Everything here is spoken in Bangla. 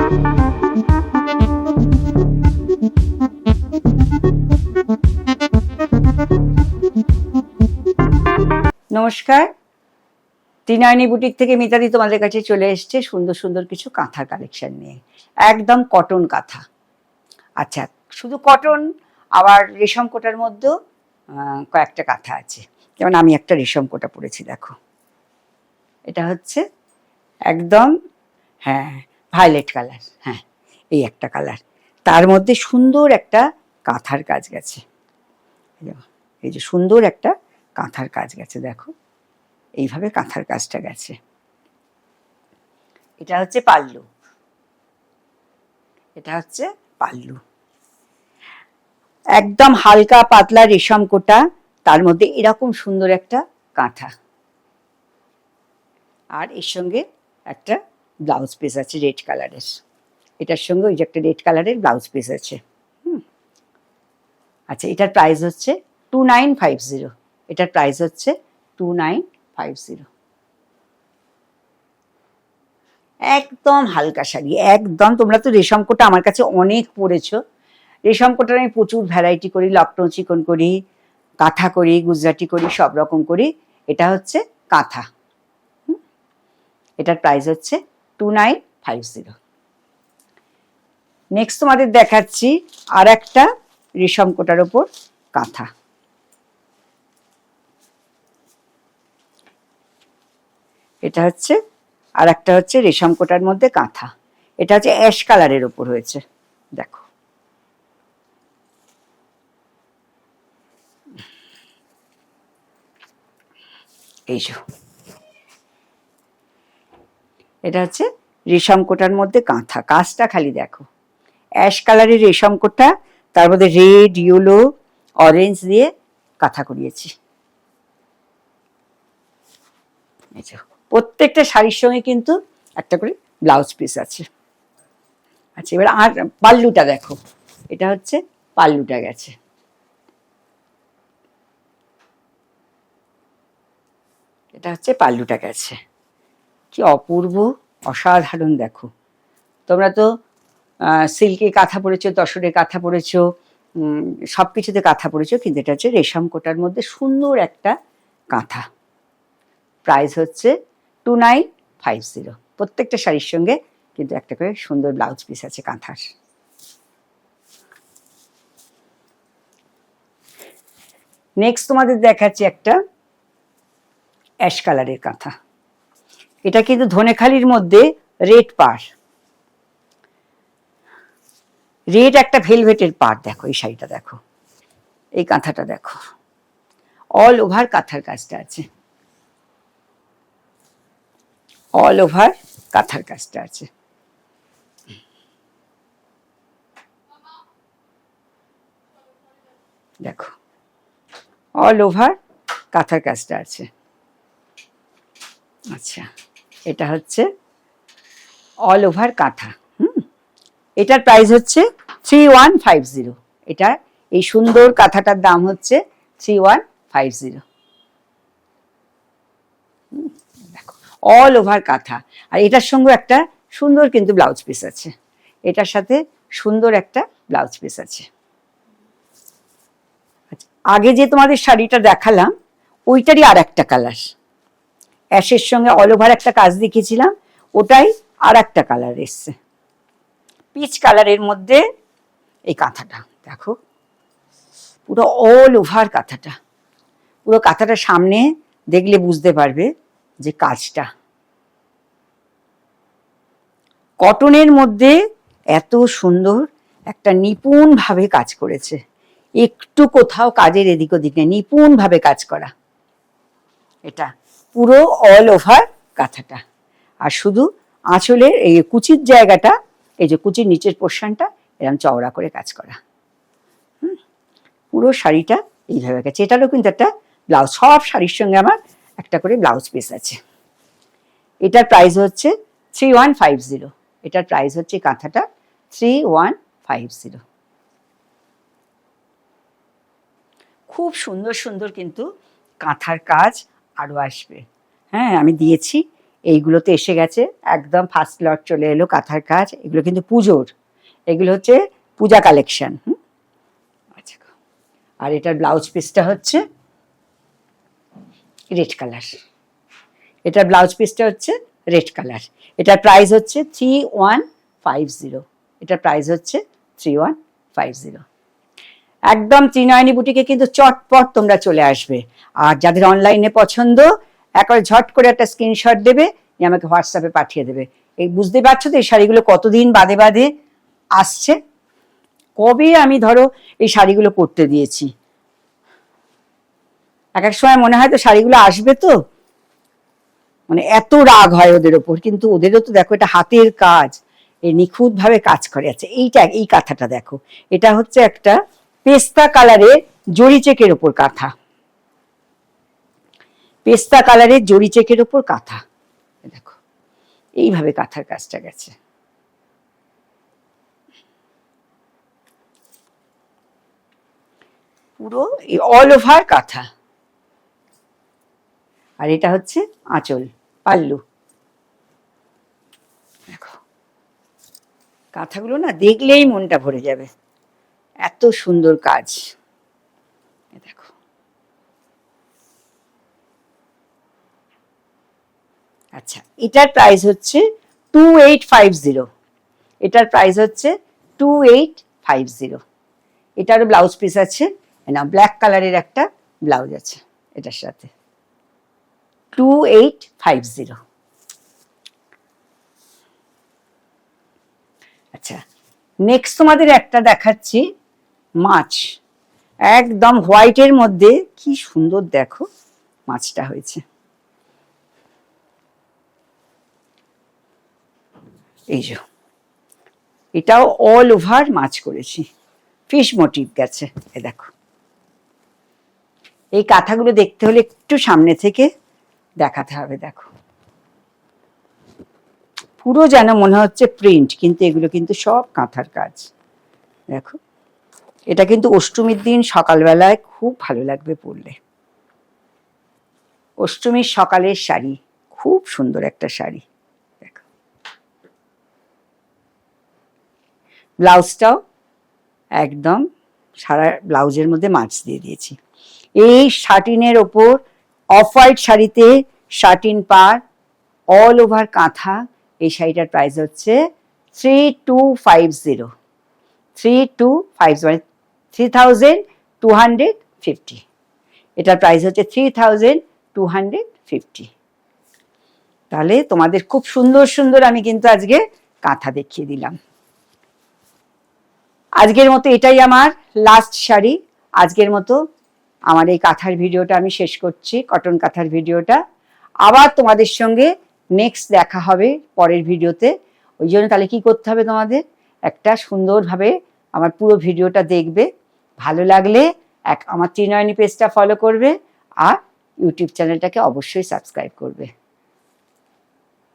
নমস্কার, ত্রিনয়নী বুটিক থেকে মিতাদি তোমাদের কাছে চলে এসছে সুন্দর সুন্দর কিছু কাঁথার কালেকশন নিয়ে। একদম কটন কাঁথা। আচ্ছা, শুধু কটন, আবার রেশম কোটার মধ্যেও কয়েকটা কাঁথা আছে। যেমন আমি একটা রেশম কোটা পরেছি, দেখো। এটা হচ্ছে একদম ভায়োলেট কালার। হ্যাঁ, এই একটা কালার, তার মধ্যে সুন্দর একটা কাঁথার কাজ গেছে। এই যে সুন্দর একটা কাঁথার কাজ গেছে, দেখো। এইভাবে কাঁথার কাজটা গেছে। এটা হচ্ছে পাল্লু। এটা হচ্ছে পাল্লু। একদম হালকা পাতলা রেশম কোটা, তার মধ্যে এরকম সুন্দর একটা কাঁথা, আর এর সঙ্গে একটা ব্লাউজ পিস আছে রেড কালারের। এটার সঙ্গে ওই যে একটা রেড কালারের ব্লাউজ পিস আছে। আচ্ছা, এটার প্রাইস হচ্ছে 2950। এটার প্রাইস হচ্ছে 2950। একদম হালকা শাড়ি, একদম। তোমরা তো রেশম কোটা আমার কাছে অনেক পরেছো। রেশম কোটার আমি প্রচুর ভ্যারাইটি করি, লখনৌ চিকন করি, কাঁথা করি, গুজরাটি করি, সব রকম করি। এটা হচ্ছে কাঁথা। এটার প্রাইস হচ্ছে 2950। নেক্সট তোমাদের দেখাচ্ছি আর একটা রেশম কোটার ওপর কাঁথা। এটা হচ্ছে আর একটা হচ্ছে রেশম কোটার মধ্যে কাঁথা। এটা হচ্ছে অ্যাশ কালারের ওপর হয়েছে, দেখো। এই যে এটা হচ্ছে রেশম কোটার মধ্যে কাঁথা। কাজটা খালি দেখো, অ্যাশ কালারের রেশম কোটা, তার মধ্যে রেড, ইয়েলো, অরেঞ্জ দিয়ে কাঁথা করিয়েছি। প্রত্যেকটা শাড়ির সঙ্গে কিন্তু একটা করে ব্লাউজ পিস আছে। আচ্ছা, এবার আর পাল্লুটা দেখো। এটা হচ্ছে পাল্লুটা গেছে। এটা হচ্ছে পাল্লুটা গেছে। কি অপূর্ব, অসাধারণ, দেখো। তোমরা তো সিল্কে কাঁথা পরেছো, তসরে কাঁথা পরেছো, সব কিছুতে কাঁথা পরেছো, কিন্তু এটা হচ্ছে রেশম কোটার মধ্যে সুন্দর একটা কাঁথা। প্রাইস হচ্ছে 2950। প্রত্যেকটা শাড়ির সঙ্গে কিন্তু একটা করে সুন্দর ব্লাউজ পিস আছে কাঁথার। নেক্সট তোমাদের দেখাচ্ছি একটা অ্যাশ কালারের কাঁথা। এটা কিন্তু ধনেখালির মধ্যে রেড পাড়, রেড একটা ভেলভেটের পাড়। দেখো এই শাড়িটা দেখো, এই কাঁথাটা দেখো, অল ওভার কাঁথার কাজটা আছে। অল ওভার কাঁথার কাজটা আছে। দেখো, অল ওভার কাঁথার কাজটা আছে। আচ্ছা, এটা হচ্ছে অল ওভার কাঁথা। এটার প্রাইস হচ্ছে 3150। এটা এই সুন্দর কাঁথাটার দাম হচ্ছে 3150। দেখো, অল ওভার কাঁথা। আর এটার সঙ্গে একটা সুন্দর কিন্তু ব্লাউজ পিস আছে। এটার সাথে সুন্দর একটা ব্লাউজ পিস আছে। আগে যে তোমাদের শাড়িটা দেখালাম ওইটারই আর একটা কালার, অ্যাশের সঙ্গে অল ওভার একটা কাজ দেখিয়েছিলাম, ওটাই আর একটা কালার এসছে, পিচ কালারের মধ্যে এই কাঁথাটা দেখো। পুরো অল ওভার কাঁথাটা, পুরো কাঁথাটা সামনে দেখলে বুঝতে পারবে যে কাজটা কটনের মধ্যে এত সুন্দর একটা নিপুণ ভাবে কাজ করেছে। একটু কোথাও কাজের এদিক ওদিক নেই, নিপুণ ভাবে কাজ করা। এটা পুরো অল ওভার কাঁথাটা। আর শুধু আঁচলের এই কুচির জায়গাটা, এই যে কুচির নিচের পোর্শনটা এরকম চওড়া করে কাজ করা। পুরো শাড়িটা এইভাবে গেছে। এটারও কিন্তু একটা ব্লাউজ, সব শাড়ির সঙ্গে আমার একটা করে ব্লাউজ পিস আছে। এটার প্রাইস হচ্ছে 3150। এটার প্রাইস হচ্ছে কাঁথাটা 3150। খুব সুন্দর সুন্দর কিন্তু কাঁথার কাজ আরও আসবে। হ্যাঁ, আমি দিয়েছি এইগুলোতে এসে গেছে, একদম ফার্স্ট লট চলে এলো কাঁথার কাজ। এগুলো কিন্তু পুজোর, এগুলো হচ্ছে পূজা কালেকশন। আচ্ছা, আর এটার ব্লাউজ পিসটা হচ্ছে রেড কালার, এটার ব্লাউজ পিসটা হচ্ছে রেড কালার। এটার প্রাইস হচ্ছে 3150, এটার প্রাইস হচ্ছে 3150। একদম ত্রিনয়নী বুটিকে কিন্তু চটপট তোমরা চলে আসবে। আর যাদের অনলাইনে পছন্দ, একবার ঝট করে একটা স্ক্রিনশট দেবে, আমাকে হোয়াটসঅ্যাপে পাঠিয়ে দেবে। এই বুঝতে পারছো তো এই শাড়িগুলো কতদিন বাদে বাদে আসছে। কবে আমি ধরো এই শাড়িগুলো করতে দিয়েছি, এক এক সময় মনে হয় তো শাড়িগুলো আসবে, তো মানে এত রাগ হয় ওদের ওপর। কিন্তু ওদেরও তো দেখো এটা হাতের কাজ, এই নিখুঁত ভাবে কাজ করে। আচ্ছা, এই কাঁথাটা দেখো, এটা হচ্ছে একটা পেস্তা কালারের জরি চেকের ওপর কাঁথা, পেস্তা কালারের জরি চেকের ওপর কাঁথা। দেখো এইভাবে কাঁথার কাজটা গেছে। পুরো অল ওভার কাঁথা। আর এটা হচ্ছে আঁচল, পাল্লু। দেখো কাঁথাগুলো না দেখলেই মনটা ভরে যাবে, এত সুন্দর কাজ। দেখো আচ্ছা, এটার প্রাইস হচ্ছে 2850, এটার প্রাইস হচ্ছে 2850। এটারও ব্লাউজ পিস আছে, না ব্ল্যাক কালারের একটা ব্লাউজ আছে এটার সাথে। 2850। আচ্ছা, নেক্সট তোমাদের একটা দেখাচ্ছি মাছ, একদম হোয়াইটের মধ্যে কি সুন্দর দেখো মাছটা হয়েছে। এই যে এটাও অল ওভার মাছ করেছি, ফিশ মোটিভ গেছে। এ দেখো, এই কাঁথাগুলো দেখতে হলে একটু সামনে থেকে দেখাতে হবে। দেখো পুরো যেন মনে হচ্ছে প্রিন্ট, কিন্তু এগুলো কিন্তু সব কাঁথার কাজ। দেখো এটা কিন্তু অষ্টমীর দিন সকালবেলায় খুব ভালো লাগবে পরলে। অষ্টমীর সকালের শাড়ি, খুব সুন্দর একটা শাড়ি। দেখো ব্লাউজটাও একদম সারা ব্লাউজের মধ্যে মাছ দিয়ে দিয়েছি। এই শাটিনের ওপর অফ হোয়াইট শাড়িতে শাটিন পার, অল ওভার কাঁথা। এই শাড়িটার প্রাইস হচ্ছে 3250, 3250 3250। এটার প্রাইস হচ্ছে 3250। তাহলে তোমাদের খুব সুন্দর সুন্দর আমি কিন্তু আজকে কাঁথা দেখিয়ে দিলাম। আজকের মতো এটাই আমার লাস্ট শাড়ি। আজকের মতো আমার এই কাঁথার ভিডিওটা আমি শেষ করছি, কটন কাঁথার ভিডিওটা। আবার তোমাদের সঙ্গে নেক্সট দেখা হবে পরের ভিডিওতে। ওই জন্য তাহলে কি করতে হবে, তোমাদের একটা সুন্দরভাবে আমার পুরো ভিডিওটা দেখবে। ভালো লাগলে আমার ত্রিনয়নী পেজটা ফলো করবে, আর ইউটিউব চ্যানেলটাকে অবশ্যই সাবস্ক্রাইব করবে।